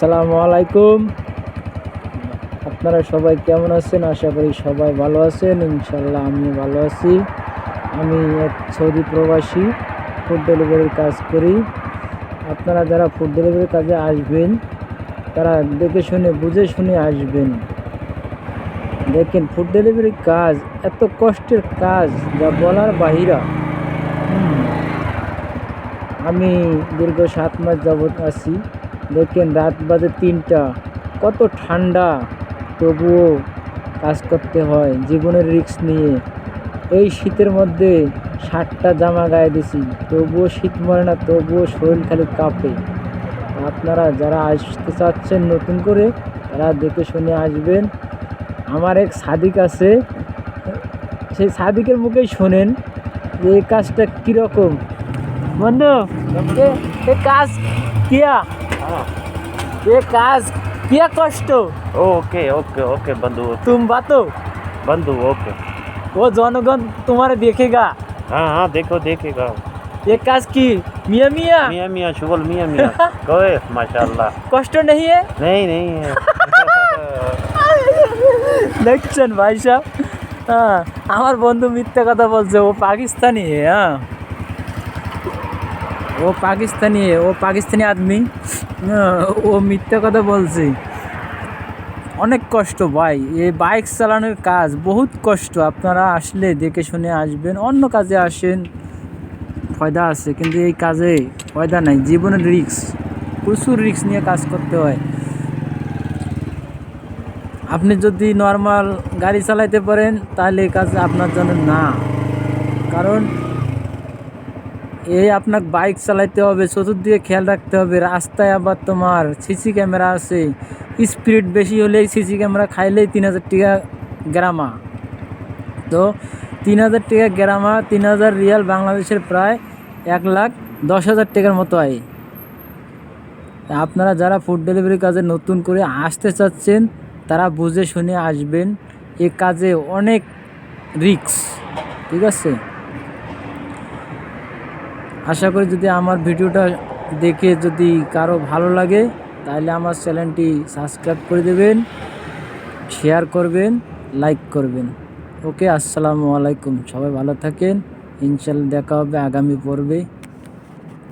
আসসালামু আলাইকুম। আপনারা সবাই কেমন আছেন? আশা করি সবাই ভালো আছেন। ইনশাল্লাহ আমি ভালো আছি। আমি এক সৌদি প্রবাসী, ফুড ডেলিভারির কাজ করি। আপনারা যারা ফুড ডেলিভারির কাজে আসবেন তারা দেখে শুনে বুঝে শুনে আসবেন। দেখেন, ফুড ডেলিভারির কাজ এত কষ্টের কাজ যা বলার বাহিরা। আমি দীর্ঘ 7 মাস যাবৎ আছি। দেখেন, রাত বাজে 3টা, কত ঠান্ডা, তবুও কাজ করতে হয় জীবনের রিস্ক নিয়ে। এই শীতের মধ্যে 7টা জামা গায়ে দিছি, তবুও শীত মরে না, তবুও শরীর খালি কাঁপে। আপনারা যারা আসতে চাচ্ছেন নতুন করে, তারা দেখে শুনে আসবেন। আমার এক সাদিক আছে, সেই সাদিকের মুখেই শোনেন যে এই কাজটা কীরকম। বন্ধু, ये काज किया, ये काज किया कष्ट। ओके ओके ओके बंधु तुम बातो, बंधु ओके। वो जनगण तुम्हारे देखेगा। हाँ हाँ देखो देखेगा। ये काज की मियाँ मियाँ मियाँ मियाँ शुगल मियाँ मियाँ कोई माशाल्लाह। कष्ट नहीं है। नहीं है। দেখছেন ভাই সাহেব, হ্যাঁ, আমার বন্ধু মিথ্যা কথা বলছে। ও পাকিস্তানি है, हाँ वो पाकिस्तानी है, वो पाकिस्तानी आदमी। ও মিথ্যা কথা বলছে। অনেক কষ্ট ভাই, এই বাইক চালানোর কাজ বহুত কষ্ট। আপনারা আসলে দেখে শুনে আসবেন। অন্য কাজে আসেন, ফয়দা আছে, কিন্তু এই কাজে ফয়দা নাই। জীবনের রিস্ক, প্রচুর রিস্ক নিয়ে কাজ করতে হয়। আপনি যদি নর্মাল গাড়ি চালাইতে পারেন তাহলে এই কাজ আপনার জন্য না। কারণ আপনাকে বাইক চালাইতে হবে, চতুর্দিকে খেয়াল রাখতে হবে। রাস্তায় আবার তোমার সিসি ক্যামেরা আছে, স্পিড বেশি হলেই সিসি ক্যামেরা খাইলেই 3000 টাকা গ্রামা। তো 3000 টাকা গ্রামা, 3000 রিয়াল বাংলাদেশের প্রায় 1,10,000 টাকার মতো আয়। আপনারা যারা ফুড ডেলিভারি কাজে নতুন করে আসতে চাচ্ছেন তারা বুঝে শুনে আসবেন। এ কাজে অনেক রিস্ক, ঠিক আছে? আশা করি যদি আমার ভিডিওটা দেখে যদি কারো ভালো লাগে তাহলে আমার চ্যানেলটি সাবস্ক্রাইব করে দেবেন, শেয়ার করবেন, লাইক করবেন। ওকে, আসসালামু আলাইকুম। সবাই ভালো থাকেন। ইনশাল্লাহ দেখা হবে আগামী পর্বে।